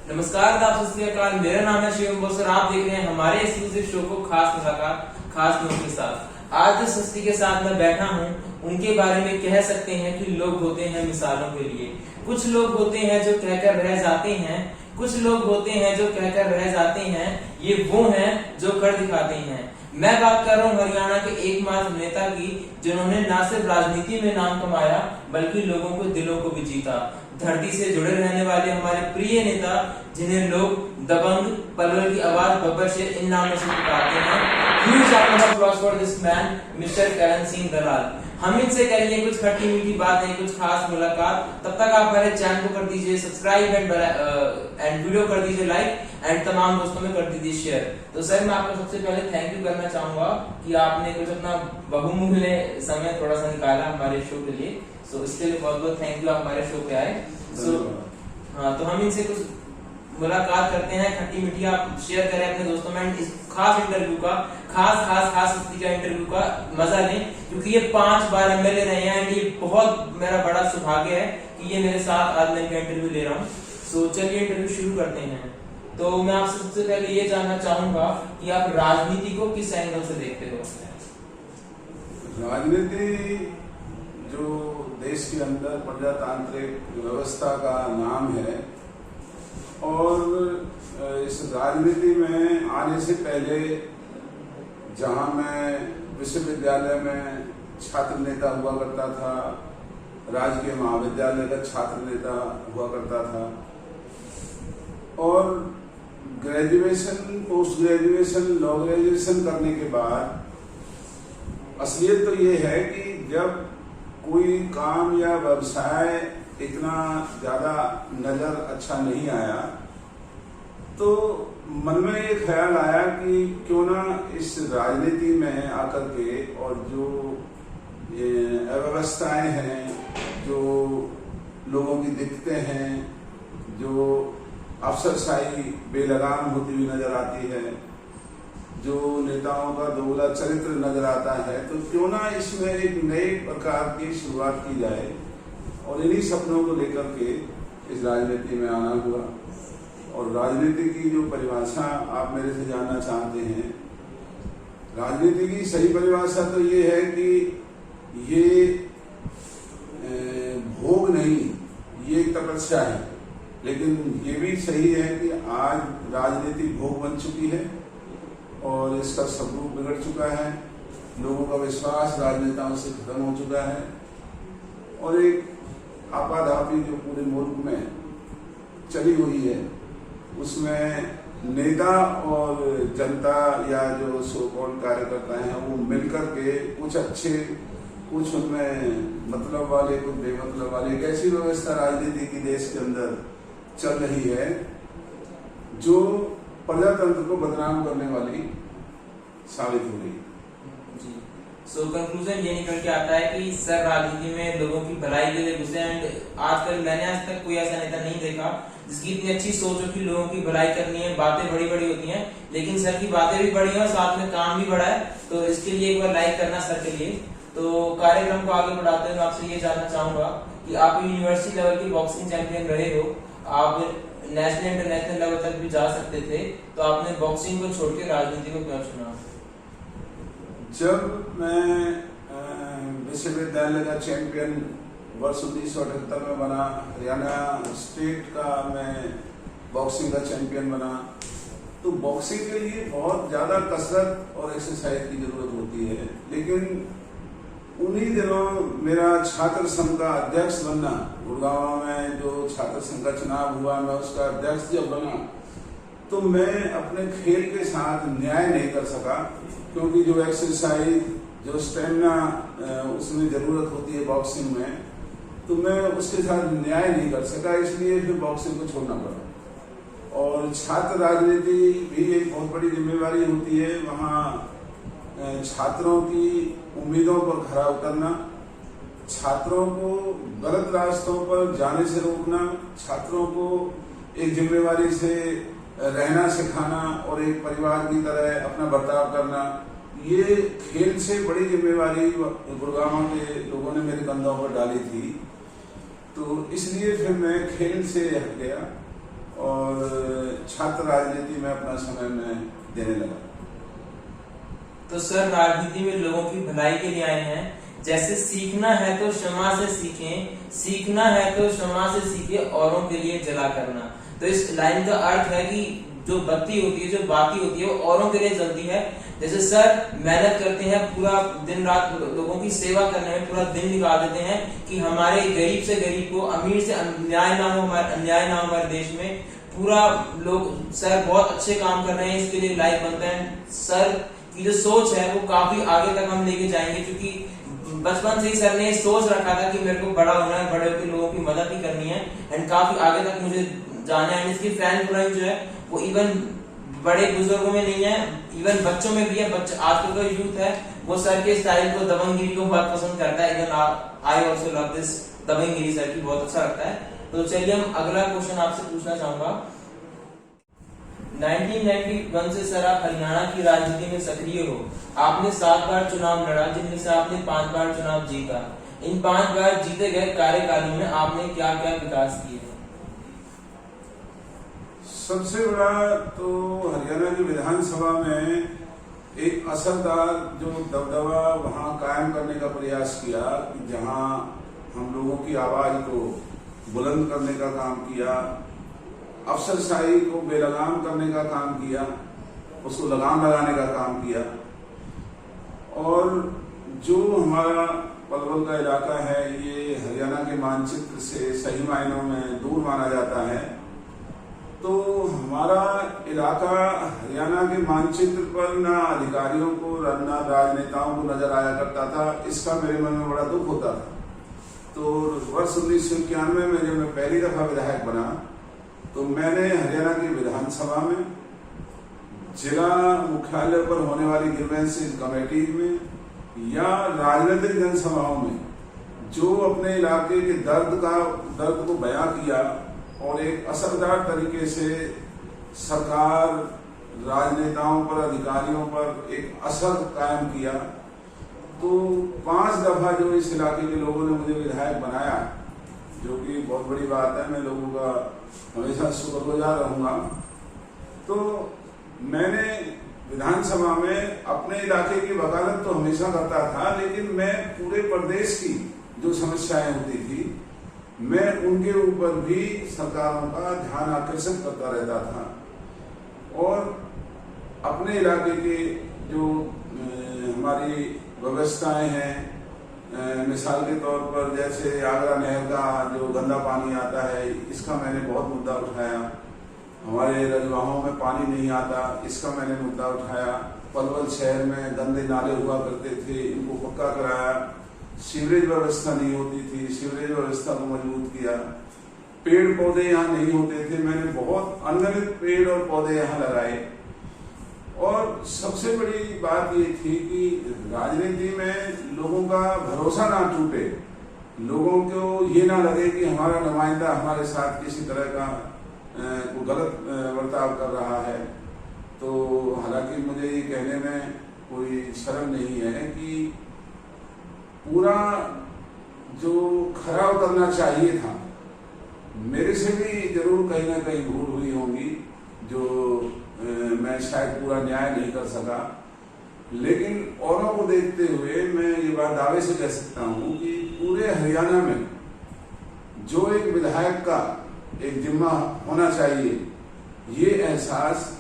नमस्कार, सत श्री अकाल। मेरा नाम है शिवम बोस और आप देख रहे हैं हमारे एक्सक्लूसिव शो को खास मुलाकात खास लोगों के साथ। आज जिस हस्ती के साथ मैं बैठा हूँ उनके बारे में कह सकते हैं कि लोग होते हैं मिसालों के लिए। कुछ लोग होते हैं जो कहकर रह जाते हैं, कुछ लोग होते हैं जो कहकर रह जाते हैं, ये वो हैं जो कर दिखाते हैं। मैं बात कर रहा हूँ हरियाणा के एकमात्र नेता की, जिन्होंने न सिर्फ राजनीति में नाम कमाया बल्कि लोगों के दिलों को भी जीता। धरती से जुड़े रहने वाले हमारे प्रिय नेता, जिन्हें लोग दबंग, पलवल की आवाज, बब्बर शेर इन नामों से पुकारते हैं। Huge round of applause for this man, Mr. Karan Singh Dalal. हम इनसे करेंगे कुछ खट्टी मीठी बातें, कुछ खास मुलाकात। तब तक आप हमारे चैनल को कर दीजिए सब्सक्राइब एंड वीडियो कर दीजिए लाइक एंड तमाम दोस्तों में कर दीजिए शेयर। तो सर, मैं आपको सबसे पहले थैंक यू करना चाहूंगा कि आपने कुछ अपना बहुमूल्य समय थोड़ा सा निकाला हमारे शो के लिए। सो इसके लिए बहुत बहुत थैंक यू, आप हमारे शो पे आए। हाँ, तो हम इनसे कुछ मुलाकात करते हैं खट्टी मीठी। आप शेयर करें अपने दोस्तों में इस खास इंटरव्यू का, खास इंटरव्यू का मजा लें, क्योंकि ये 5 बार एमएलए रहे हैं एंड ये बहुत मेरा बड़ा सौभाग्य है कि ये मेरे साथ आज मैं इनका इंटरव्यू ले रहा हूँ। सो चलिए इंटरव्यू शुरू करते हैं। तो मैं आपसे सबसे पहले ये जानना चाहूंगा कि आप राजनीति को किस एंगल से देखते हो? राजनीति जो देश के अंदर प्रजातांत्रिक व्यवस्था का नाम है, और इस राजनीति में आने से पहले जहां मैं विश्वविद्यालय में छात्र नेता हुआ करता था, राजकीय महाविद्यालय का छात्र नेता हुआ करता था, और graduation, post graduation, law graduation करने के बाद असलियत तो ये है कि जब कोई काम या व्यवसाय इतना ज्यादा नजर अच्छा नहीं आया, तो मन में ये ख्याल आया कि क्यों ना इस राजनीति में आकर के, और जो ये अव्यवस्थाएं हैं, जो लोगों की दिक्कतें हैं, जो अफसरशाही बेलगाम होती हुई नजर आती है, जो नेताओं का दोगला चरित्र नजर आता है, तो क्यों ना इसमें एक नए प्रकार की शुरुआत की जाए। और इन्हीं सपनों को लेकर के इस राजनीति में आना हुआ। और राजनीति की जो परिभाषा आप मेरे से जानना चाहते हैं, राजनीति की सही परिभाषा तो ये है कि ये भोग नहीं, ये तपस्या है। लेकिन ये भी सही है कि आज राजनीति भोग बन चुकी है और इसका स्वरूप बिगड़ चुका है। लोगों का विश्वास राजनेताओं से खत्म हो चुका है, और एक आपाधापी जो पूरे मुल्क में चली हुई है, उसमें नेता और जनता या जो सो कॉल्ड कार्यकर्ता हैं वो मिलकर के कुछ अच्छे, कुछ उनमें मतलब वाले, कुछ बेमतलब वाले, एक ऐसी व्यवस्था राजनीति की देश के अंदर चल रही है जो प्रजातंत्र को बदनाम करने वाली साबित हो रही है। सो कंक्लूजन ये निकल के आता है कि सर राजनीति में लोगों की भलाई के लिए घुसे। एंड आजकल मैंने आज तक कोई ऐसा नेता नहीं देखा जिसकी इतनी अच्छी सोच हो कि लोगों की भलाई करनी है। बातें बड़ी बड़ी होती हैं, लेकिन सर की बातें भी बड़ी हैं और साथ में काम भी बड़ा है। तो इसके लिए एक बार लाइक करना सर के लिए। तो कार्यक्रम को आगे बढ़ाते हुए आपसे ये जानना चाहूंगा कि आप यूनिवर्सिटी लेवल की बॉक्सिंग चैंपियन रहे हो, आप नेशनल इंटरनेशनल लेवल तक भी जा सकते थे, तो आपने बॉक्सिंग को छोड़ के राजनीति को क्यों चुना? जब मैं विश्वविद्यालय का चैंपियन वर्ष 1978 में बना, हरियाणा स्टेट का मैं बॉक्सिंग का चैंपियन बना, तो बॉक्सिंग के लिए बहुत ज्यादा कसरत और एक्सरसाइज की जरूरत होती है। लेकिन उन्हीं दिनों मेरा छात्र संघ का अध्यक्ष बनना, गुड़गांव में जो छात्र संघ का चुनाव हुआ, मैं उसका अध्यक्ष जब बना, तो मैं अपने खेल के साथ न्याय नहीं कर सका, क्योंकि जो एक्सरसाइज, जो स्टेमिना उसमें जरूरत होती है बॉक्सिंग में, तो मैं उसके साथ न्याय नहीं कर सका, इसलिए फिर बॉक्सिंग को छोड़ना पड़ा। और छात्र राजनीति भी एक बहुत बड़ी जिम्मेवारी होती है। वहाँ छात्रों की उम्मीदों पर खरा उतरना, छात्रों को गलत रास्तों पर जाने से रोकना, छात्रों को एक जिम्मेवारी से रहना सिखाना और एक परिवार की तरह अपना बर्ताव करना, ये खेल से बड़ी जिम्मेवारी गुड़गांव के लोगों ने मेरे कंधों पर डाली थी। तो इसलिए फिर मैं खेल से हट गया और छात्र राजनीति में अपना समय में देने लगा। तो सर, राजनीति में लोगों की भलाई के लिए आए हैं। जैसे सीखना है तो क्षमा से सीखें, सीखना है तो क्षमा से सीखे, औरों के लिए जला करना। तो इस लाइन का अर्थ है कि जो बत्ती होती है, जो बाती होती है, वो औरों के लिए जलती है। जैसे सर मेहनत करते हैं, पूरा दिन रात लोगों की सेवा करने में पूरा दिन निकाल देते हैं कि हमारे गरीब से गरीब को, अमीर से अन्याय ना हो, अन्याय ना हो हमारे देश में। पूरा लोग सर बहुत अच्छे काम कर रहे हैं, इसके लिए लाइक बनते हैं। सर की जो सोच है वो काफी आगे तक हम लेके जाएंगे, क्योंकि बचपन से ही सर ने सोच रखा था कि मेरे को बड़ा होना है, बड़े होकर लोगों की मदद ही करनी है, एंड काफी आगे तक मुझे जाना है। इसकी फैन फॉलोइंग जो है वो इवन बड़े बुजुर्गों में नहीं है, इवन बच्चों में भी है। बच्चे आजकल का यूथ है वो सर के स्टाइल को, दबंगगिरी को बहुत पसंद करता है। Even I also love this दबंगगिरी, सर की बहुत अच्छा लगता है। तो चलिए हम अगला क्वेश्चन आपसे पूछना चाहूंगा। 1991 से सर आप हरियाणा की राजनीति में सक्रिय हो। आपने 7 बार चुनाव लड़ा, जिनमें से आपने 5 बार चुनाव जीता। इन 5 बार जीते गए कार्यकाल में आपने क्या क्या विकास किए? सबसे बड़ा तो हरियाणा की विधानसभा में एक असरदार जो दबदबा वहां कायम करने का प्रयास किया, जहां हम लोगों की आवाज को बुलंद करने का काम किया, अफसरशाही को बेलगाम करने का काम किया, उसको लगाम लगाने का काम किया। और जो हमारा पलवल का इलाका है, ये हरियाणा के मानचित्र से सही मायनों में दूर माना जाता है। तो हमारा इलाका हरियाणा के मानचित्र पर ना अधिकारियों को, ना राजनेताओं को नजर आया करता था। इसका मेरे मन में बड़ा दुख होता था। तो वर्ष 1991 में जब मैं पहली दफा विधायक बना, तो मैंने हरियाणा की विधानसभा में, जिला मुख्यालय पर होने वाली ग्रीवेंसेस कमेटी में या राजनीतिक जनसभाओं में जो अपने इलाके के दर्द को बयां किया और एक असरदार तरीके से सरकार, राजनेताओं पर, अधिकारियों पर एक असर कायम किया। तो 5 दफा जो इस इलाके के लोगों ने मुझे विधायक बनाया, जो कि बहुत बड़ी बात है, मैं लोगों का हमेशा शुक्रगुजार रहूंगा। तो मैंने विधानसभा में अपने इलाके की वकालत तो हमेशा करता था, लेकिन मैं पूरे प्रदेश की जो समस्याएं होती थी, मैं उनके ऊपर भी सरकारों का ध्यान आकर्षित करता रहता था। और अपने इलाके के जो हमारी व्यवस्थाएं हैं, मिसाल के तौर पर जैसे आगरा नहर का जो गंदा पानी आता है, इसका मैंने बहुत मुद्दा उठाया। हमारे रजवाहों में पानी नहीं आता, इसका मैंने मुद्दा उठाया। पलवल शहर में गंदे नाले हुआ करते थे, इनको पक्का कराया। सीवरेज व्यवस्था नहीं होती थी, सीवरेज व्यवस्था को मजबूत किया। पेड़ पौधे यहाँ नहीं होते थे, मैंने बहुत अनगिनत पेड़ और पौधे यहाँ लगाए। और सबसे बड़ी बात ये थी कि राजनीति में लोगों का भरोसा ना टूटे, लोगों को ये ना लगे कि हमारा नुमाइंदा हमारे साथ किसी तरह का कोई गलत बर्ताव कर रहा है। तो हालांकि मुझे ये कहने में कोई शर्म नहीं है कि पूरा जो खरा उतरना चाहिए था, मेरे से भी जरूर कहीं ना कहीं भूल हुई होगी, जो मैं शायद पूरा न्याय नहीं कर सका। लेकिन औरों को देखते हुए मैं ये बात दावे से कह सकता हूँ कि पूरे हरियाणा में जो एक विधायक का एक जिम्मा होना चाहिए, ये एहसास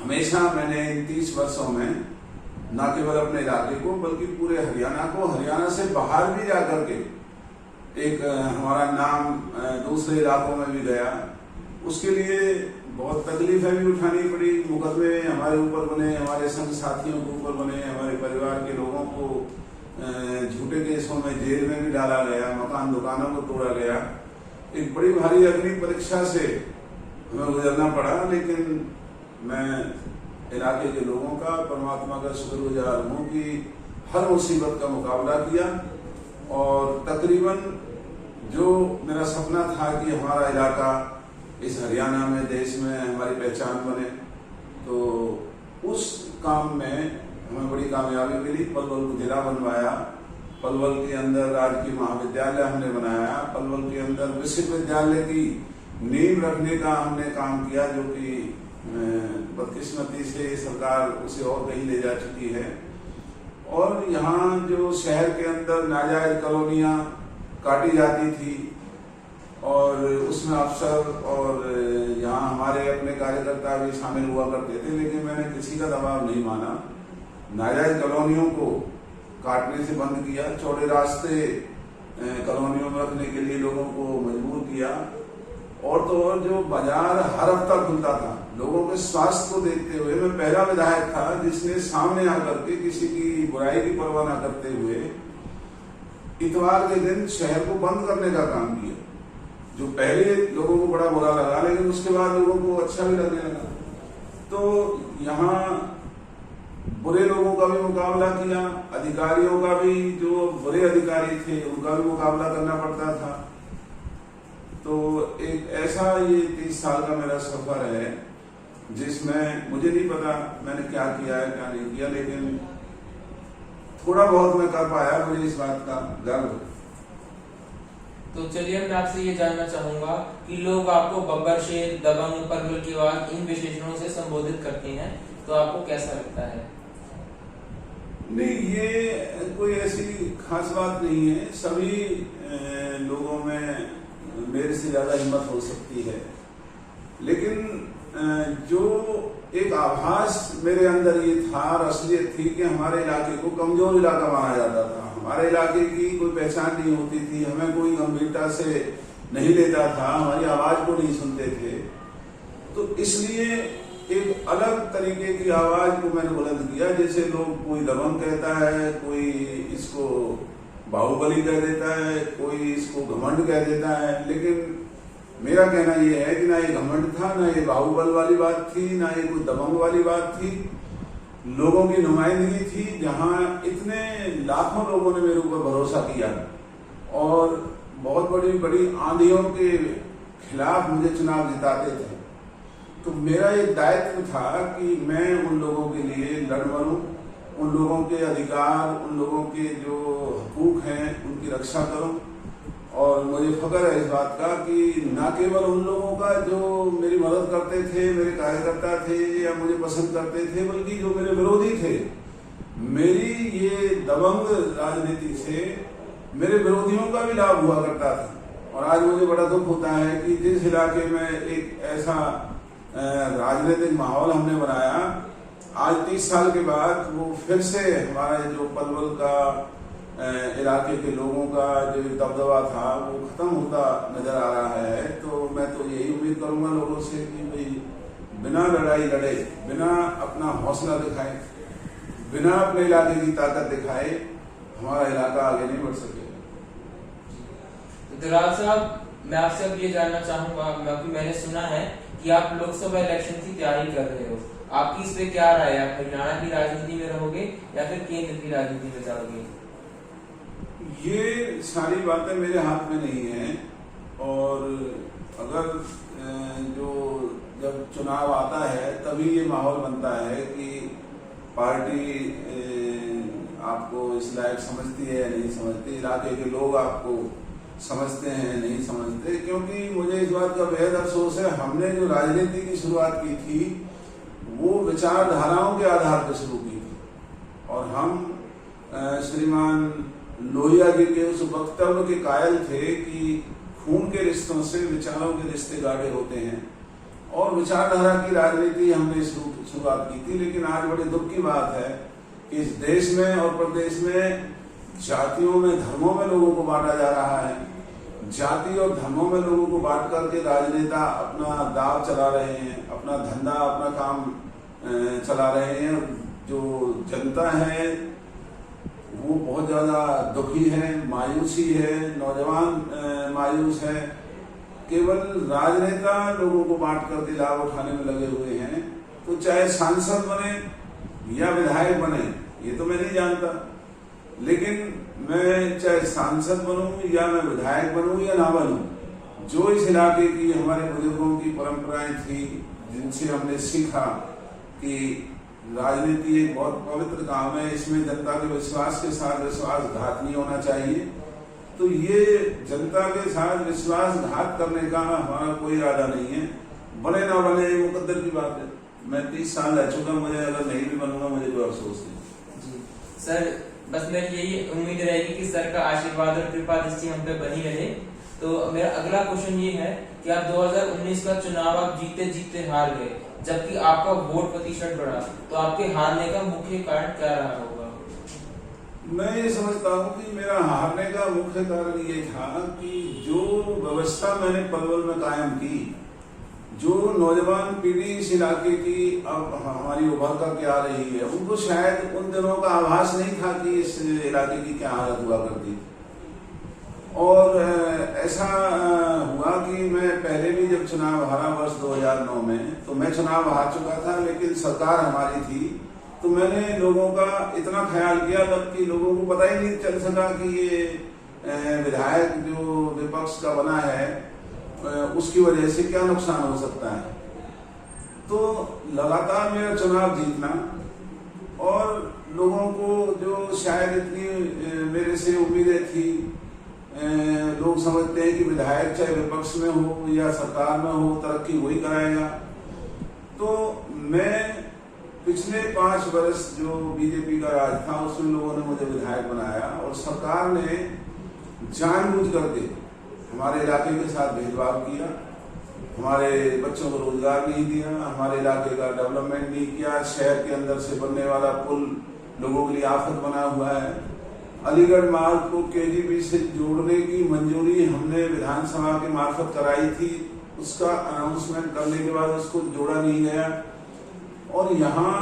हमेशा मैंने इन 30 वर्षों में न केवल अपने इलाके को बल्कि पूरे हरियाणा को, हरियाणा से बाहर भी जाकर के एक हमारा नाम दूसरे इलाकों में भी गया। उसके लिए बहुत तकलीफें भी उठानी पड़ी, मुकदमे हमारे ऊपर बने, हमारे संग साथियों के ऊपर बने, हमारे परिवार के लोगों को झूठे केसों में जेल में भी डाला गया, मकान दुकानों को तोड़ा गया। एक बड़ी भारी अग्नि परीक्षा से हमें गुजरना पड़ा, लेकिन मैं इलाके के लोगों का, परमात्मा का शुक्रगुजार हूँ कि हर मुसीबत का मुकाबला किया। और तकरीबन जो मेरा सपना था कि हमारा इलाका इस हरियाणा में, देश में हमारी पहचान बने, तो उस काम में हमें बड़ी कामयाबी मिली। पलवल को जिला बनवाया, पलवल के अंदर राजकीय महाविद्यालय हमने बनाया, पलवल के अंदर विश्वविद्यालय की नींव रखने का हमने काम किया, जो कि बदकिस्मती से सरकार उसे और कहीं ले जा चुकी है। और यहाँ जो शहर के अंदर नाजायज कॉलोनियाँ काटी जाती थी और उसमें अफसर और यहाँ हमारे अपने कार्यकर्ता भी शामिल हुआ करते थे, लेकिन मैंने किसी का दबाव नहीं माना। नाजायज कॉलोनियों को काटने से बंद किया, चौड़े रास्ते कॉलोनियों में रखने के लिए लोगों को मजबूर किया। और तो और जो बाजार हर हफ्ता खुलता था, लोगों के स्वास्थ्य को देखते हुए मैं पहला विधायक था जिसने सामने आकर के किसी की बुराई की परवाह न करते हुए इतवार के दिन शहर को बंद करने का काम किया, जो पहले लोगों को बड़ा बुरा लगा, लेकिन उसके बाद लोगों को अच्छा भी लगने लगा। तो यहाँ बुरे लोगों का भी मुकाबला किया, अधिकारियों का भी, जो बुरे अधिकारी थे उनका भी मुकाबला करना पड़ता था। तो एक ऐसा ये 30 साल का मेरा सफर है जिसमें मुझे नहीं पता मैंने क्या किया है क्या नहीं किया, लेकिन थोड़ा बहुत मैं कर पाया, मुझे इस बात का गर्व है। तो चलिए मैं आपसे ये जानना चाहूंगा कि लोग आपको बब्बर शेर, दबंग, परवल की आवाज इन विशेषणों से संबोधित करते हैं, तो आपको कैसा लगता है? नहीं, ये कोई ऐसी खास बात नहीं है। सभी लोगों में मेरे से ज्यादा हिम्मत हो सकती है, लेकिन जो एक आभास मेरे अंदर ये था और असलियत थी कि हमारे इलाके को कमजोर इलाका माना जाता था, हमारे इलाके की कोई पहचान नहीं होती थी, हमें कोई गंभीरता से नहीं लेता था, हमारी आवाज को नहीं सुनते थे। तो इसलिए एक अलग तरीके की आवाज को मैंने बुलंद किया। जैसे लोग कोई दबंग कहता है, कोई इसको बाहुबली कह देता है, कोई इसको घमंड कह देता है, लेकिन मेरा कहना यह है कि ना ये घमंड था, ना ये बाहुबल वाली बात थी, ना ये कोई दबंग वाली बात थी। लोगों की नुमाइंदगी थी, जहां इतने लाखों लोगों ने मेरे ऊपर भरोसा किया और बहुत बड़ी बड़ी आंधियों के खिलाफ मुझे चुनाव जिताते थे। तो मेरा एक दायित्व था कि मैं उन लोगों के लिए लड़ मरूं, उन लोगों के अधिकार, उन लोगों के जो हकूक हैं उनकी रक्षा करूं। और मुझे फख्र है इस बात का कि न केवल उन लोगों का जो मेरी मदद करते थे, मेरे कार्यकर्ता थे या मुझे पसंद करते थे, बल्कि जो मेरे विरोधी थे। मेरी ये दबंग राजनीति से मेरे विरोधियों का भी लाभ हुआ करता था। और आज मुझे बड़ा दुख होता है कि जिस इलाके में एक ऐसा राजनीतिक माहौल हमने बनाया, आज 30 साल के बाद वो फिर से हमारे जो पलवल का इलाके के लोगों का जो दबदबा था वो खत्म होता नजर आ रहा है। तो मैं तो यही उम्मीद करूंगा लोगों से कि भाई बिना लड़ाई लड़े, बिना अपना हौसला दिखाए, बिना अपने इलाके की ताकत दिखाए हमारा इलाका आगे नहीं बढ़ सकेगा। दिलराज साहब, मैं आपसे अब ये जानना चाहूंगा, क्योंकि मैंने सुना है कि आप लोकसभा इलेक्शन की तैयारी कर रहे हो, आपकी इस पे क्या राय है? आप हरियाणा की राजनीति में रहोगे या फिर केंद्र की राजनीति में जाओगे? ये सारी बातें मेरे हाथ में नहीं है। और अगर जो जब चुनाव आता है तभी ये माहौल बनता है कि पार्टी आपको इस लायक समझती है या नहीं समझती, इलाके के लोग आपको समझते हैं नहीं समझते। क्योंकि मुझे इस बात का बेहद अफसोस है, हमने जो राजनीति की शुरुआत की थी वो विचारधाराओं के आधार पर शुरू की थी। और हम श्रीमान लोहिया जी के उस वक्तव्य के कायल थे कि खून के रिश्तों से विचारों के रिश्ते गाढ़े होते हैं, और विचारधारा की राजनीति हमने शुरुआत की थी। लेकिन आज बड़े दुख की बात है कि इस देश में और प्रदेश में जातियों में, धर्मों में लोगों को बांटा जा रहा है। जाति और धर्मों में लोगों को बांट करके राजनेता अपना दाव चला रहे हैं, अपना धंधा, अपना काम चला रहे हैं। जो जनता है वो बहुत ज्यादा दुखी है, मायूसी है, नौजवान मायूस है। केवल राजनेता लोगों को बांट करके लाभ उठाने में लगे हुए हैं। तो चाहे सांसद बने या विधायक बने, ये तो मैं नहीं जानता, लेकिन मैं चाहे सांसद बनूं या मैं विधायक बनूं या ना बनूं, जो इस इलाके की हमारे बुजुर्गों की परंपराएं थी जिनसे हमने सीखा कि राजनीति एक बहुत पवित्र काम है, इसमें जनता के विश्वास के साथ विश्वासघात नहीं होना चाहिए। तो ये जनता के साथ विश्वासघात करने का हमारा कोई इरादा नहीं है। बने ना बने ये मुकद्दर की बात है। मैं 30 साल रह चुका, मुझे अगर नहीं भी बनूंगा मुझे कोई अफसोस नहीं। जी सर, बस मेरी यही उम्मीद रहेगी कि सर का आशीर्वाद और कृपा दृष्टि हम पे बनी रहे। तो मेरा अगला क्वेश्चन ये है कि आप 2019 का चुनाव आप जीते जीते हार गए, जबकि आपका वोट प्रतिशत बढ़ा, तो आपके हारने का मुख्य कारण क्या रहा होगा? मैं ये समझता हूँ कि मेरा हारने का मुख्य कारण ये था कि जो व्यवस्था मैंने पलवल में कायम की, जो नौजवान पीढ़ी इस इलाके की अब हमारी उभर कर के आ रही है, उनको शायद उन दिनों का आभास नहीं था कि इस इलाके की क्या हालत हुआ करती। और ऐसा हुआ कि मैं पहले भी जब चुनाव हारा वर्ष 2009 में, तो मैं चुनाव हार चुका था, लेकिन सरकार हमारी थी, तो मैंने लोगों का इतना ख्याल किया, जबकि लोगों को पता ही नहीं चल सका कि ये विधायक जो विपक्ष का बना है उसकी वजह से क्या नुकसान हो सकता है। तो लगातार मेरा चुनाव जीतना और लोगों को जो शायद इतनी मेरे से उम्मीदें थी, लोग समझते हैं कि विधायक चाहे विपक्ष में हो या सरकार में हो तरक्की वही कराएगा। तो मैं पिछले 5 वर्ष जो बीजेपी का राज था उसमें लोगों ने मुझे विधायक बनाया और सरकार ने जानबूझ करके हमारे इलाके के साथ भेदभाव किया, हमारे बच्चों को रोजगार नहीं दिया, हमारे इलाके का डेवलपमेंट नहीं किया। शहर के अंदर से बनने वाला पुल लोगों के लिए आफत बना हुआ है। अलीगढ़ मार्ग को केजीबी से जोड़ने की मंजूरी हमने विधानसभा के मार्फत कराई थी, उसका अनाउंसमेंट करने के बाद उसको जोड़ा नहीं गया। और यहाँ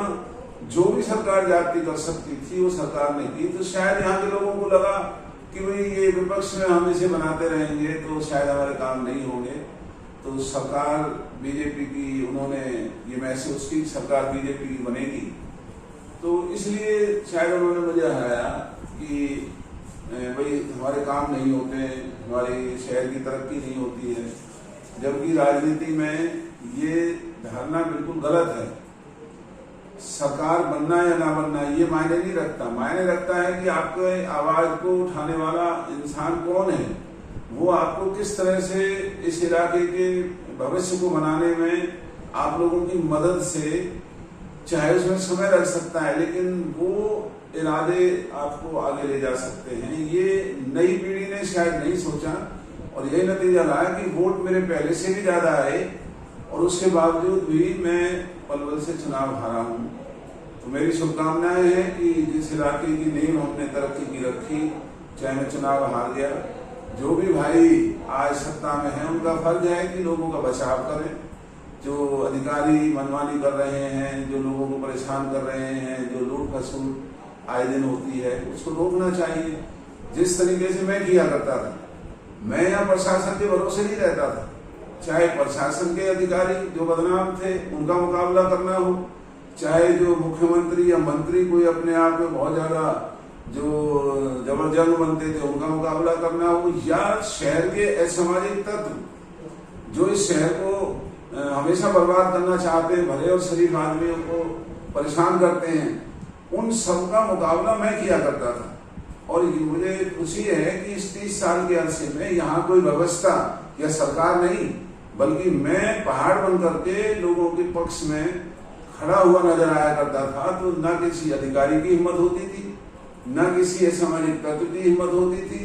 जो भी सरकार जाती कर सकती थी वो सरकार ने की। तो शायद यहाँ के लोगों को लगा कि भाई ये विपक्ष में हम इसे बनाते रहेंगे तो शायद हमारे काम नहीं होंगे। तो सरकार बीजेपी की, उन्होंने ये महसूस की सरकार बीजेपी की बनेगी, तो इसलिए शायद उन्होंने मुझे हराया कि भाई हमारे काम नहीं होते, हमारी शहर की तरक्की नहीं होती है। जबकि राजनीति में ये धारणा बिल्कुल गलत है। सरकार बनना या ना बनना ये मायने नहीं रखता, मायने रखता है कि आपके आवाज को उठाने वाला इंसान कौन है, वो आपको किस तरह से इस इलाके के भविष्य को बनाने में आप लोगों की मदद से, चाहे उसमें समय लग सकता है लेकिन वो इरादे आपको आगे ले जा सकते हैं। ये नई पीढ़ी ने शायद नहीं सोचा और यही नतीजा रहा कि वोट मेरे पहले से भी ज्यादा आए और उसके बावजूद भी मैं पलवल से चुनाव हारा हूँ। तो मेरी शुभकामनाएं हैं कि जिस इलाके की नींव हमने तरक्की की रखी, चाहे मैं चुनाव हार गया, जो भी भाई आज सत्ता में है उनका फर्ज है कि लोगों का बचाव करें। जो अधिकारी मनमानी कर रहे हैं, जो लोगों को परेशान कर रहे हैं, जो लूट खसूट आए दिन होती है, उसको रोकना चाहिए। जिस तरीके से मैं किया करता था, मैं यहाँ प्रशासन के भरोसे नहीं रहता था। चाहे प्रशासन के अधिकारी जो बदनाम थे उनका मुकाबला करना हो, चाहे जो मुख्यमंत्री या मंत्री कोई अपने आप में बहुत ज्यादा जो जबरजंग बनते थे उनका मुकाबला करना हो, या शहर के असामाजिक तत्व जो इस शहर को हमेशा बर्बाद करना चाहते हैं, भले और शरीफ आदमियों को परेशान करते हैं, उन सबका मुकाबला मैं किया करता था। और मुझे खुशी है कि इस 30 साल के अरसे में यहाँ कोई व्यवस्था या सरकार नहीं, बल्कि मैं पहाड़ बन करके लोगों के पक्ष में खड़ा हुआ नजर आया करता था। तो न किसी अधिकारी की हिम्मत होती थी, न किसी असामाजिक तत्व की हिम्मत होती थी,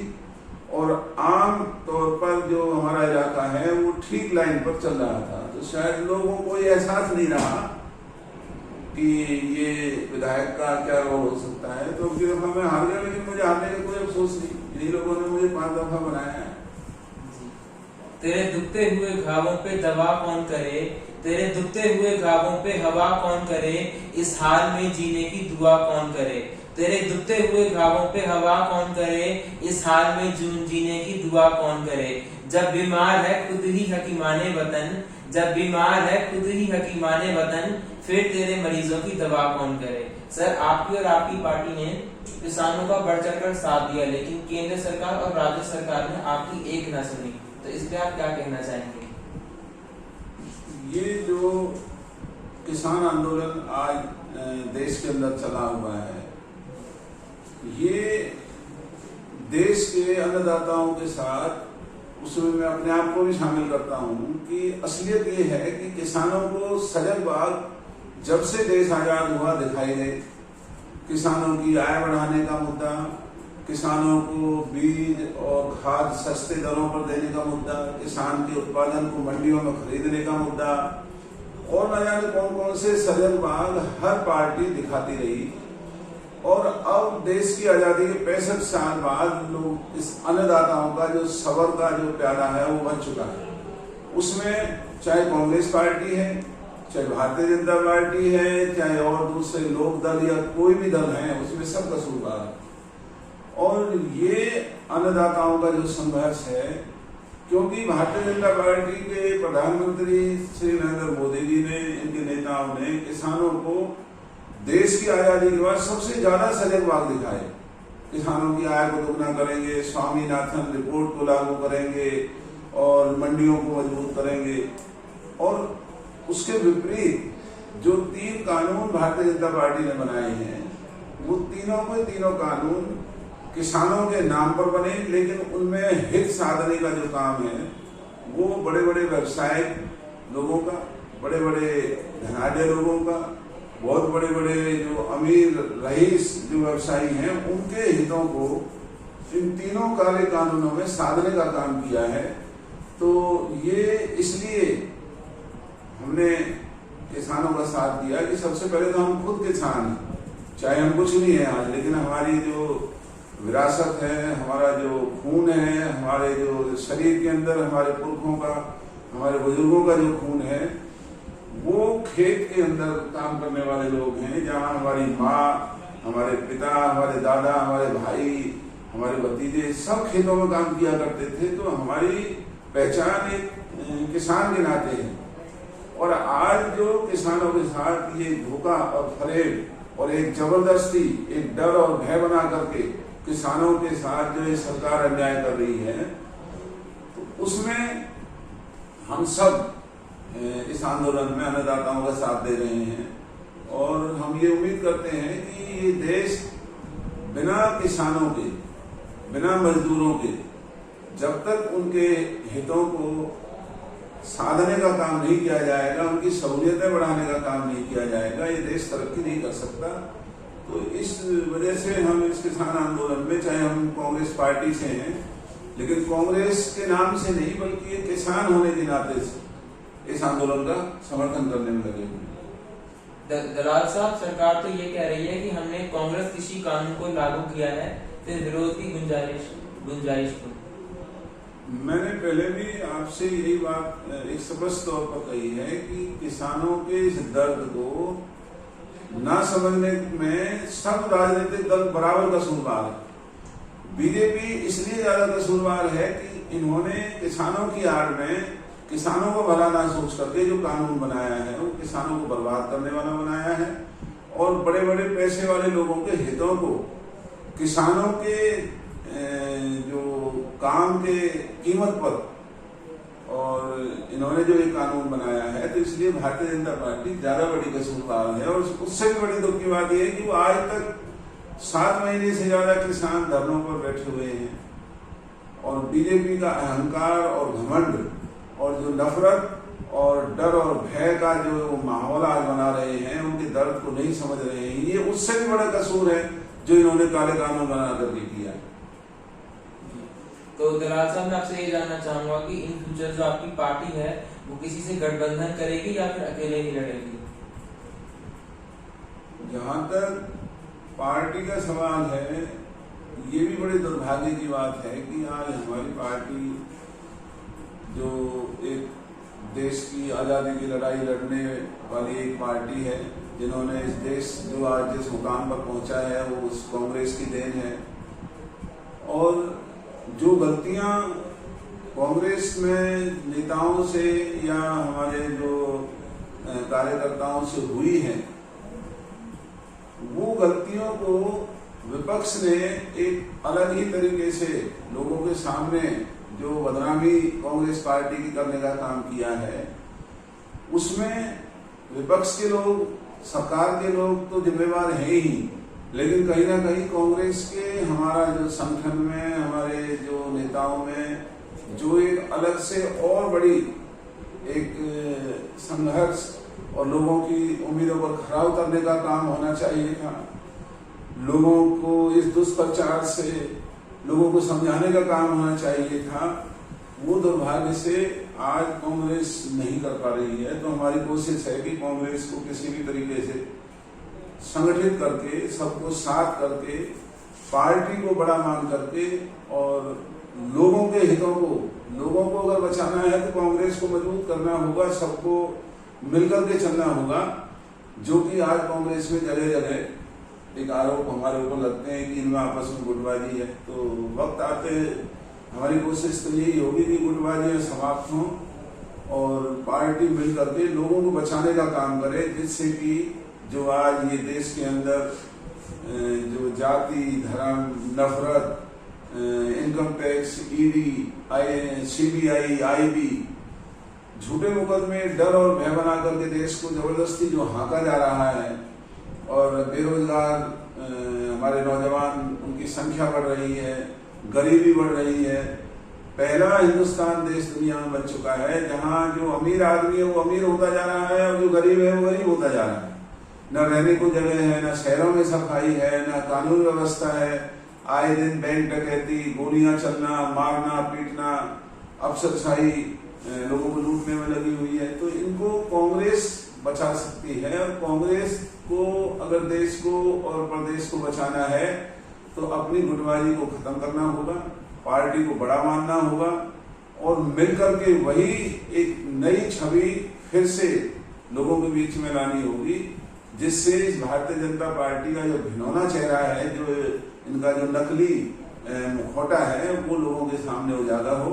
और आम तौर पर जो हमारा इलाका है वो ठीक लाइन पर चल रहा था। तो शायद लोगों को ये एहसास नहीं रहा कि ये विधायक का क्या रोल हो सकता है। तो फिर मैं हार गया, लेकिन मुझे हारने का कोई अफसोस नहीं। इन्हीं लोगों ने मुझे 5 दफा बनाया है। तेरे दुखते हुए घावों पे दवा कौन करे, तेरे दुखते हुए घावों पे हवा कौन करे, इस हाल में जीने की दुआ कौन करे। तेरे दुखते हुए घावों पे हवा कौन करे, इस हाल में जीने की दुआ कौन करे। जब बीमार है खुद ही हकीमाने वतन, जब बीमार है खुद ही हकीमाने वतन, फिर तेरे मरीजों की दवा कौन करे। सर, आपकी और आपकी पार्टी ने किसानों का बढ़ चढ़कर साथ दिया, लेकिन केंद्र सरकार और राज्य सरकार ने आपकी एक न सुनी, तो इस पे आप क्या कहना चाहेंगे? ये जो किसान आंदोलन आज देश के अंदर चला हुआ है, ये देश के अन्नदाताओं के साथ, उसमें मैं अपने आप को भी शामिल करता हूं कि असलियत ये है कि किसानों को सजग बात जब से देश आजाद हुआ दिखाई दे। किसानों की आय बढ़ाने का मुद्दा, किसानों को बीज और खाद सस्ते दरों पर देने का मुद्दा, किसान के उत्पादन को मंडियों में खरीदने का मुद्दा, और न जाने कौन कौन से सजग बाग हर पार्टी दिखाती रही। और अब देश की आजादी के 65 साल बाद लोग इस अन्नदाताओं का जो सबर का जो प्याला है वो बन चुका है। उसमें चाहे कांग्रेस पार्टी है, चाहे भारतीय जनता पार्टी है, चाहे और दूसरे लोक दल या कोई भी दल है, उसमें सब कसूरवार है। और ये अन्नदाताओं का जो संघर्ष है, क्योंकि भारतीय जनता पार्टी के प्रधानमंत्री श्री नरेंद्र मोदी जी ने, इनके नेताओं ने किसानों को देश की आजादी के बाद सबसे ज्यादा सजग बाग दिखाए। किसानों की आय को दोगुना करेंगे, स्वामीनाथन रिपोर्ट को लागू करेंगे और मंडियों को मजबूत करेंगे। और उसके विपरीत जो 3 कानून भारतीय जनता पार्टी ने बनाए हैं, वो तीनों कानून किसानों के नाम पर बने, लेकिन उनमें हित साधने का जो काम है वो बड़े बड़े व्यवसायिक लोगों का, बड़े बड़े धनाढ्य लोगों का, बहुत बड़े बड़े जो अमीर रईस जो व्यवसायी हैं, उनके हितों को इन तीनों काले कानूनों में साधने का काम किया है। तो ये इसलिए हमने किसानों का साथ दिया कि सबसे पहले तो हम खुद किसान हैं, चाहे हम कुछ नहीं है आज, लेकिन हमारी जो विरासत है, हमारा जो खून है, हमारे जो शरीर के अंदर हमारे पुरखों का, हमारे बुजुर्गों का जो खून है, वो खेत के अंदर काम करने वाले लोग हैं। जहाँ हमारी माँ, हमारे पिता, हमारे दादा, हमारे भाई, हमारे भतीजे सब खेतों में काम किया करते थे। तो हमारी पहचान एक किसान के नाते है। और आज जो किसानों के साथ ये धोखा और फरेब और एक जबरदस्ती, एक डर और भय बना करके किसानों के साथ जो ये सरकार अन्याय कर रही है, तो उसमें हम सब इस आंदोलन में अन्नदाताओं का साथ दे रहे हैं। और हम ये उम्मीद करते हैं कि ये देश बिना किसानों के, बिना मजदूरों के, जब तक उनके हितों को साधने का काम नहीं किया जाएगा, उनकी सहूलियतें बढ़ाने का काम नहीं किया जाएगा, ये देश तरक्की नहीं कर सकता। तो इस वजह से हम इस किसान आंदोलन में, चाहे हम कांग्रेस पार्टी से हैं, लेकिन कांग्रेस के नाम से नहीं बल्कि ये किसान होने के नाते से इस आंदोलन का समर्थन करने में लगे हुए। दलाल साहब, सरकार तो ये कह रही है कि हमने कांग्रेस कृषि कानून को लागू किया है, फिर विरोध की गुंजाइश को। मैंने पहले भी आपसे यही बात एक स्पष्ट तौर पर कही है कि किसानों के इस दर्द को ना समझने में सब राजनीतिक दल बराबर कसूरवार है। बीजेपी इसलिए ज्यादा कसूरवार है कि इन्होंने किसानों की आड़ में किसानों को भला ना सोच करके जो कानून बनाया है वो किसानों को बर्बाद करने वाला बनाया है। और बड़े बड़े पैसे वाले लोगों के हितों को किसानों के जो काम के कीमत पर, और इन्होंने जो ये कानून बनाया है, तो इसलिए भारतीय जनता पार्टी ज्यादा बड़ी कसूरवार है। और उससे भी बड़ी दुख की बात यह है कि वो आज तक 7 महीने से ज्यादा किसान धरनों पर बैठे हुए हैं। और बीजेपी का अहंकार और घमंड और जो नफरत और डर और भय का जो माहौल आज बना रहे हैं, उनके दर्द को नहीं समझ रहे हैं। ये उससे भी बड़ा कसूर है जो इन्होंने काले कानून बना करके किया। तो दलाल साहब, मैं आपसे ये जानना चाहूंगा कि इन फ्यूचर जो आपकी पार्टी है वो किसी से गठबंधन करेगी या फिर अकेले ही लड़ेगी? जहां तक पार्टी का सवाल है, ये भी बड़े दुर्भाग्य की बात है कि आज हमारी पार्टी जो एक देश की आजादी की लड़ाई लड़ने वाली एक पार्टी है, जिन्होंने इस देश जो आज जिस मुकाम पर पहुंचा है वो उस कांग्रेस की देन है। और जो गलतियां कांग्रेस में नेताओं से या हमारे जो कार्यकर्ताओं से हुई हैं, वो गलतियों को विपक्ष ने एक अलग ही तरीके से लोगों के सामने जो बदनामी कांग्रेस पार्टी की करने का काम किया है, उसमें विपक्ष के लोग सरकार के लोग तो जिम्मेवार हैं ही, लेकिन कहीं ना कहीं कांग्रेस के हमारा जो संगठन में, हमारे जो नेताओं में जो एक अलग से और बड़ी एक संघर्ष और लोगों की उम्मीदों पर खरा उतरने का काम होना चाहिए था। लोगों को इस दुष्प्रचार से लोगों को समझाने का काम होना चाहिए था। वो दुर्भाग्य से आज कांग्रेस नहीं कर पा रही है। तो हमारी कोशिश है कि कांग्रेस को किसी भी तरीके से संगठित करके, सबको साथ करके, पार्टी को बड़ा मान करके और लोगों के हितों को, लोगों को अगर बचाना है तो कांग्रेस को मजबूत करना होगा, सबको मिलकर के चलना होगा। जो कि आज कांग्रेस में जगह जगह एक आरोप हमारे ऊपर लगते हैं कि इनमें आपस में गुटबाजी है। तो वक्त आते हमारी कोशिश तो यही होगी कि गुटबाजियां समाप्त हों और पार्टी मिल करके लोगों को बचाने का काम करे, जिससे कि जो आज ये देश के अंदर जो जाति, धर्म, नफरत, income tax, ED, CBI, IB, झूठे मुकदमे, डर और भय बना करके देश को जबरदस्ती जो हाँका जा रहा है और बेरोजगार हमारे नौजवान, उनकी संख्या बढ़ रही है, गरीबी बढ़ रही है। पहला हिंदुस्तान देश दुनिया में बन चुका है जहां जो अमीर आदमी है वो अमीर होता जा रहा है और जो गरीब है वो गरीब होता जा रहा है। न रहने को जगह है, न शहरों में सफाई है, न कानून व्यवस्था है। आए दिन बैंक डकैती, गोलियां चलना, मारना, पीटना, अफसरशाही लोगों को लूटने में लगी हुई है। तो इनको कांग्रेस बचा सकती है और कांग्रेस को अगर देश को और प्रदेश को बचाना है तो अपनी गुटबाजी को खत्म करना होगा, पार्टी को बड़ा मानना होगा और मिलकर के वही एक नई छवि फिर से लोगों के बीच में लानी होगी, जिससे इस भारतीय जनता पार्टी का जो घिनौना चेहरा है, जो इनका जो नकली मुखौटा है, वो लोगों के सामने उजागर हो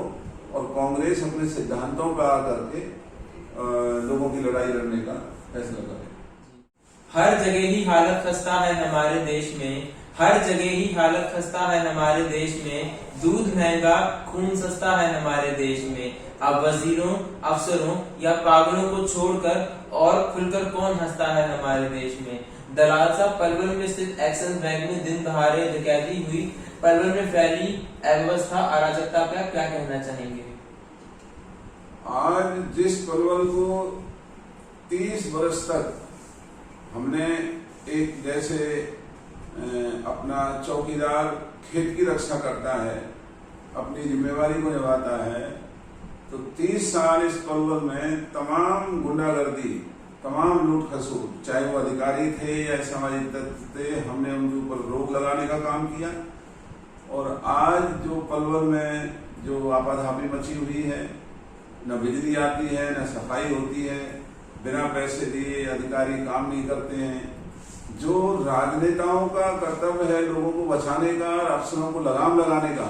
और कांग्रेस अपने सिद्धांतों पर आकर के लोगों की लड़ाई लड़ने का फैसला करे। हर जगह ही हालत खस्ता है हमारे देश में, हर जगह ही हालत खस्ता है हमारे देश में। दूध महंगा, खून सस्ता है हमारे देश में। अब वजीरों, अफसरों या पागलों को छोड़कर और खुलकर कौन हंसता है हमारे देश में। दलाल साहब, पलवल में स्थित एक्सिस बैंक में दिन दहाड़े डकैती हुई, पलवल में फैली अव्यवस्था, अराजकता पर क्या कहना चाहेंगे? आज जिस पलवल को 30 वर्ष तक हमने एक जैसे अपना चौकीदार खेत की रक्षा करता है, अपनी जिम्मेवारी को निभाता है, तो 30 साल इस पलवल में तमाम गुंडागर्दी, तमाम लूट खसूट, चाहे वो अधिकारी थे या सामाजिक तत्व थे, हमने उनके ऊपर रोक लगाने का काम किया। और आज जो पलवल में जो आपाधापी मची हुई है, न बिजली आती है, न सफाई होती है, बिना पैसे दिए अधिकारी काम नहीं करते हैं। जो राजनेताओं का कर्तव्य है लोगों को बचाने का और अफसरों को लगाम लगाने का,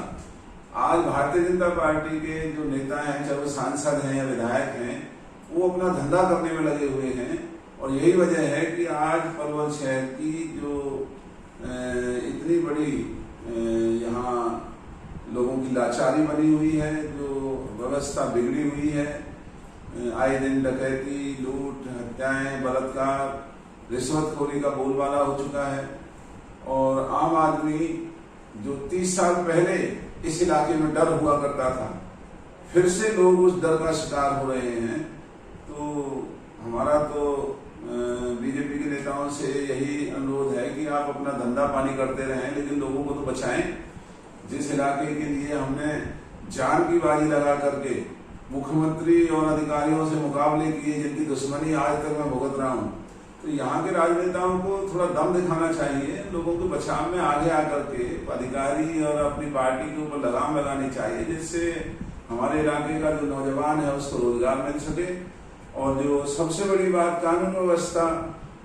आज भारतीय जनता पार्टी के जो नेता हैं, चाहे वो सांसद हैं या विधायक हैं, वो अपना धंधा करने में लगे हुए हैं। और यही वजह है कि आज पलवल शहर की जो इतनी बड़ी यहाँ लोगों की लाचारी बनी हुई है, जो व्यवस्था बिगड़ी हुई है, आए दिन डकैती, लूट, हत्याएं, बलात्कार, रिश्वतखोरी का बोलबाला हो चुका है। और आम आदमी जो 30 साल पहले इस इलाके में डर हुआ करता था, फिर से लोग उस डर का शिकार हो रहे हैं। तो हमारा तो बीजेपी के नेताओं से यही अनुरोध है कि आप अपना धंधा पानी करते रहें, लेकिन लोगों को तो बचाएं। जिस इलाके के लिए हमने जान की बाजी लगा करके मुख्यमंत्री और अधिकारियों से मुकाबले किए, जिनकी दुश्मनी आज तक मैं भुगत रहा हूं, तो यहाँ के राजनेताओं को थोड़ा दम दिखाना चाहिए। लोगों के बचाव में आगे आकर के अधिकारी और अपनी पार्टी के ऊपर लगाम लगानी चाहिए, जिससे हमारे इलाके का जो नौजवान है उसको रोजगार मिल सके। और जो सबसे बड़ी बात, कानून व्यवस्था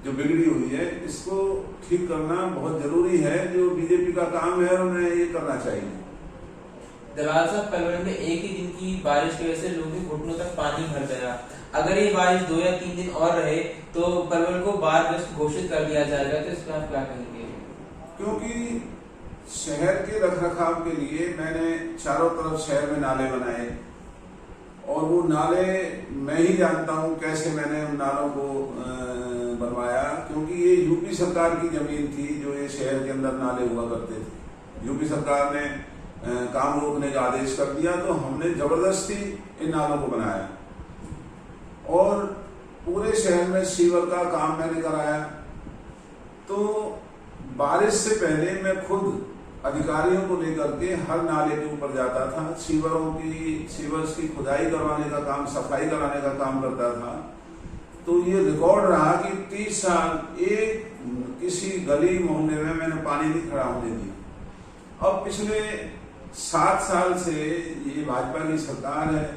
जो बिगड़ी हुई है, इसको ठीक करना बहुत जरूरी है। जो बीजेपी का काम है उन्हें ये करना चाहिए। दलाल साहब, पलवल में एक ही दिन की बारिश की वजह से लोगों के घुटनों तक पानी भर गया। अगर ये बारिश 2 या 3 दिन और रहे तो पलवल को बाढ़ग्रस्त घोषित कर दिया जाएगा, तो इस पर आप क्या कहेंगे? क्योंकि शहर के रखरखाव के लिए मैंने चारों तरफ शहर में नाले बनाए, और वो नाले मैं ही जानता हूँ कैसे मैंने उन नालों को बनवाया, क्योंकि ये यूपी सरकार की जमीन थी जो ये शहर के अंदर नाले हुआ करते थे। यूपी सरकार ने काम रोकने का आदेश कर दिया, तो हमने जबरदस्ती इन नालों को बनाया और पूरे शहर में सीवर का काम मैंने कराया। तो बारिश से पहले मैं खुद अधिकारियों को लेकर के हर नाले के ऊपर जाता था, सीवर्स की खुदाई करवाने का काम, सफाई कराने का काम करता था। तो ये रिकॉर्ड रहा कि 30 साल एक किसी गली मोहल्ले में मैंने पानी नहीं खड़ा होने दिया। अब पिछले 7 साल से ये भाजपा की सरकार है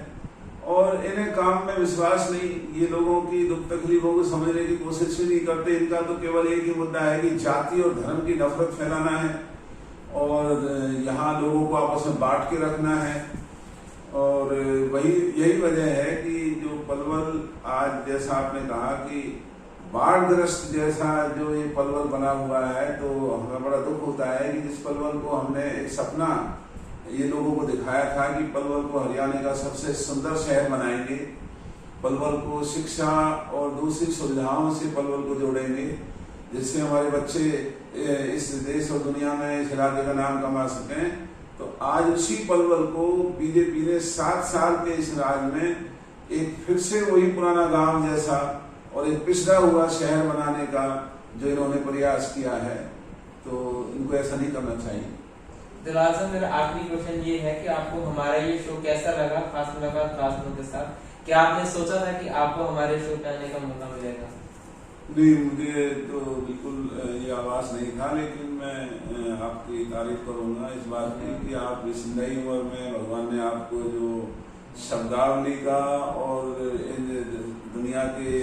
और इन्हें काम में विश्वास नहीं, ये लोगों की दुख तकलीफों को समझने की कोशिश ही नहीं करते। इनका तो केवल एक ही मुद्दा है कि जाति और धर्म की नफरत फैलाना है और यहाँ लोगों को आपस में बांट के रखना है। और यही वजह है कि जो पलवल आज, जैसा आपने कहा कि बाढ़ग्रस्त जैसा जो ये पलवल बना हुआ है, तो हमें बड़ा दुख होता है कि जिस पलवल को हमने एक सपना ये लोगों को दिखाया था कि पलवल को हरियाणा का सबसे सुंदर शहर बनाएंगे, पलवल को शिक्षा और दूसरी सुविधाओं से पलवल को जोड़ेंगे, जिससे हमारे बच्चे इस देश और दुनिया में इस इलाके का नाम कमा सकें। तो आज उसी पलवल को बीजेपी ने 7 साल के इस राज में एक फिर से वही पुराना गांव जैसा और एक पिछड़ा हुआ शहर बनाने का जो इन्होंने प्रयास किया है, तो इनको ऐसा नहीं करना चाहिए। दलाल साहब, मेरा आखिरी क्वेश्चन ये है कि आपको हमारा ये शो कैसा लगा, खास मुलाकात खास लोगों के साथ? क्या आपने सोचा था कि आपको हमारे शो पे आने का मौका मिलेगा? नहीं, मुझे तो बिल्कुल ये आवाज नहीं था, लेकिन मैं आपकी तारीफ करूंगा इस बात की कि आप इस नई उम्र में भगवान ने आपको जो शब्दावली का और इन दुनिया के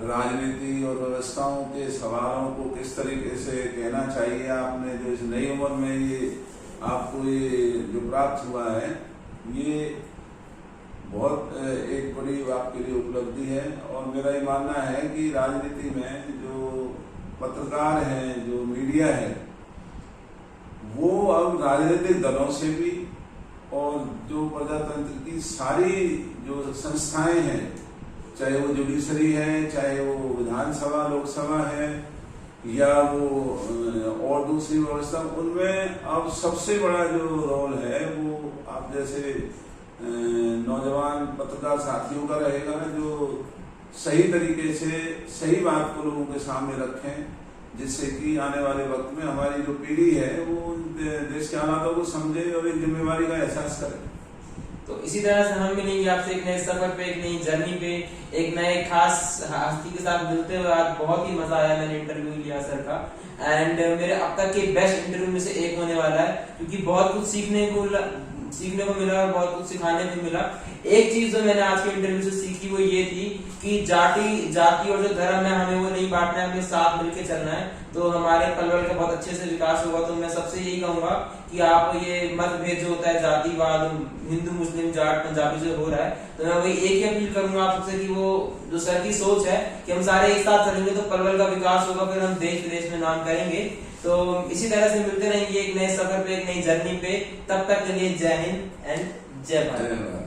राजनीति और व्यवस्थाओं के सवालों को किस तरीके से कहना चाहिए, आपने जो इस नई उम्र में ये आपको ये जो प्राप्त हुआ है, ये बहुत एक बड़ी आपके लिए उपलब्धि है। और मेरा ये मानना है कि राजनीति में जो पत्रकार हैं, जो मीडिया है, वो अब राजनीतिक दलों से भी और जो प्रजातंत्र की सारी जो संस्थाएं हैं, चाहे वो जुडिशरी है, चाहे वो विधानसभा लोकसभा है या वो और दूसरी व्यवस्था, उनमें अब सबसे बड़ा जो रोल है वो आप जैसे नौजवान पत्रकार साथियों का रहेगा, जो सही तरीके से सही बात को लोगों के सामने रखें, जिससे कि आने वाले वक्त में हमारी जो पीढ़ी है वो देश के हालातों को समझे और एक जिम्मेवारी का एहसास करे। तो इसी तरह से हम मिलेंगे आपसे एक नए सफर पे, एक नई जर्नी पे, एक नए खास हस्ती के साथ मिलते हुए। आज बहुत ही मजा आया, मैंने इंटरव्यू लिया सर का, एंड मेरे अब तक के बेस्ट इंटरव्यू में से एक होने वाला है, क्योंकि बहुत कुछ सीखने को मिला और बहुत कुछ सिखाने को मिला। एक चीज जो मैंने आज के इंटरव्यू से सीखी वो ये थी कि जाति और जो धर्म है हमें वो नहीं बांटना है, हमें साथ मिलकर चलना है, तो हमारे पलवल का बहुत अच्छे से विकास होगा। तो मैं सबसे यही कहूंगा कि आप ये मतभेद जो होता है, जातिवाद, हिंदू मुस्लिम जाट पंजाबी जो हो रहा है, तो मैं वही एक ही अपील करूंगा आप सबसे कि वो जो सर की सोच है कि हम सारे एक साथ चलेंगे तो पलवल का विकास होगा, फिर हम देश विदेश में नाम करेंगे। तो इसी तरह से मिलते रहेंगे एक नए सफर पे, एक नई जर्नी पे। तब तक के लिए जय हिंद एंड जय भारत।